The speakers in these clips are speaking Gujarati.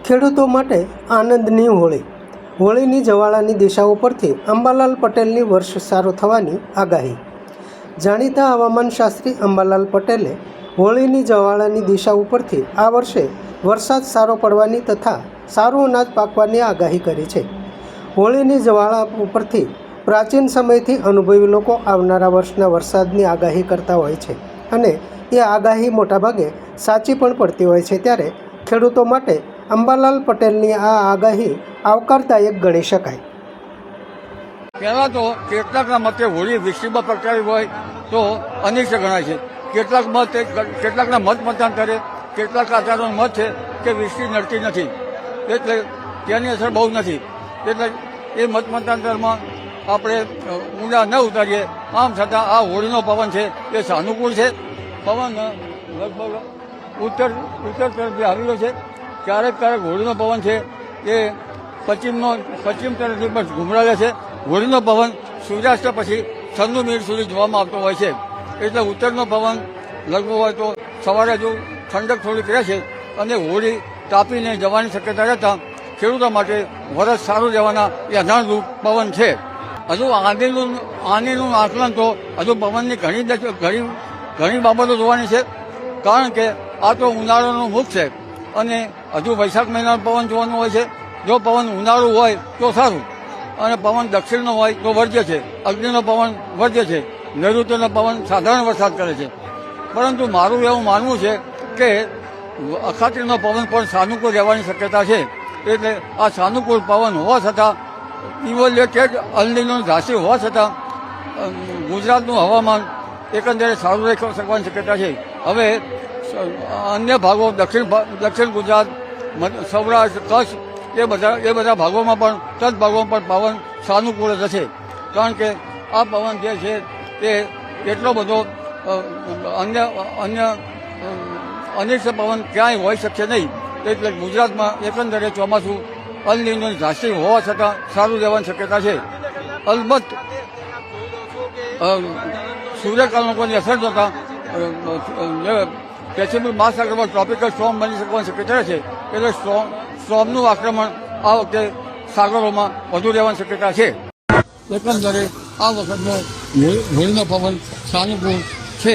ખેડૂતો માટે આનંદની હોળી. હોળીની જવાળાની દિશાઓ પરથી અંબાલાલ પટેલની વર્ષ સારો થવાની આગાહી. જાણીતા હવામાન શાસ્ત્રી અંબાલાલ પટેલે હોળીની જવાળાની દિશા ઉપરથી આ વર્ષે વરસાદ સારો પડવાની તથા સારું અનાજ પાકવાની આગાહી કરી છે. હોળીની જવાળા ઉપરથી પ્રાચીન સમયથી અનુભવી લોકો આવનારા વર્ષના વરસાદની આગાહી કરતા હોય છે અને એ આગાહી મોટાભાગે સાચી પણ પડતી હોય છે. ત્યારે ખેડૂતો માટે અંબાલાલ પટેલની આ આગાહી આવકારદાયક ગણી શકાય. પહેલાં તો કેટલાકના મતે હોળી વિશ્વમાં પ્રગટાવી હોય તો અનિષ્ટ ગણાય છે. કેટલાકના મત મતાંતરે કેટલાક આચારોનો મત છે કે વિશ્વી નડતી નથી, એટલે તેની અસર બહુ નથી. એટલે એ મત મતાંતરમાં આપણે ઊંડા ન ઉતારીએ. આમ છતાં આ હોળીનો પવન છે એ સાનુકૂળ છે. પવન લગભગ ઉત્તર તરફથી આવી રહ્યો છે. ક્યારેક હોળીનો પવન છે એ પશ્ચિમ તરફથી પણ ઘૂમરાલે છે. હોળીનો પવન સૂર્યાસ્ત પછી 96 મિનિટ સુધી જોવામાં આવતો હોય છે. એટલે ઉત્તરનો પવન લગભગ હોય તો સવારે હજુ ઠંડક થોડીક રહે છે અને હોળી તાપીને જવાની શક્યતા રહેતા ખેડૂતો માટે વરસ સારું રહેવાના એ અનાળરૂપ પવન છે. હજુ આનીનું આકલન તો હજુ પવનની ઘણી બાબતો જોવાની છે, કારણ કે આ તો ઉનાળાનું મુખ છે અને હજુ વૈશાખ મહિનાનો પવન જોવાનું હોય છે. જો પવન ઉનાળું હોય તો સારું અને પવન દક્ષિણનો હોય તો વર્જ્ય છે. અગ્નિનો પવન વર્જ્ય છે. નૈઋત્યનો પવન સાધારણ વરસાદ કરે છે. પરંતુ મારું એવું માનવું છે કે અખાત્રીનો પવન પણ સાનુકૂળ રહેવાની શક્યતા છે. એટલે આ સાનુકૂળ પવન હોવા છતાં ઇવોલ્યુટેડ અલનીનો રાશિ હોવા છતાં ગુજરાતનું હવામાન એકંદરે સારું રહી શકવાની શક્યતા છે. હવે અન્ય ભાગો દક્ષિણ ગુજરાત, સૌરાષ્ટ્ર, કચ્છ એ બધા ભાગોમાં પણ ભાગોમાં પણ પવન સાનુકૂળ રહેશે, કારણ કે આ પવન જે છે તે એટલો બધો અન્ય અનિષ્ટ પવન ક્યાંય હોઈ શકશે નહીં. એટલે ગુજરાતમાં એકંદરે ચોમાસું અલનીનો રાશિ હોવા છતાં સારું રહેવાની શક્યતા છે. અલબત્ત સૂર્યકાળની અસર થતાં પેસિફિક મહાસાગરમાં ટ્રોપિકલ સ્ટોર્મ બની શકવાની શક્યતા છે. એટલે સ્ટોર્મનું આક્રમણ આ વખતે સાગરોમાં વધુ રહેવાની શક્યતા છે. એકંદરે આ વખતનો હોળીનો પવન સાનુકૂળ છે,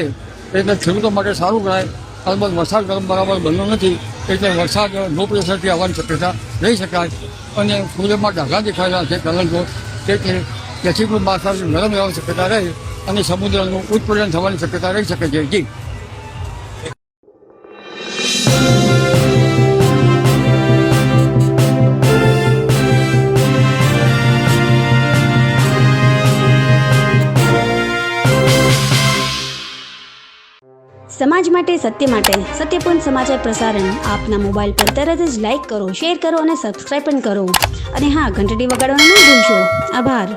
એટલે ખેડૂતો માટે સારું ગણાય. અલબત્ત વરસાદ બરાબર બન્યો નથી, એટલે વરસાદ લો પ્રેશરથી આવવાની શક્યતા રહી શકાય. અને સૂર્યમાં ઢાકા દેખાયેલા છે કલંકો, તેથી પેસિફિક મહાસાગર નરમ રહેવાની શક્યતા રહે અને સમુદ્રનું ઉત્પીડન થવાની શક્યતા રહી શકે છે. જી. સમાજ માટે, સત્ય માટે, સત્યપૂર્ણ સમાચાર પ્રસારણ આપના મોબાઈલ પર તરત જ લાઈક કરો, શેર કરો અને સબસ્ક્રાઈબ પણ કરો. અને હા, ઘંટડી વગાડવાનું ન ભૂલશો. આભાર.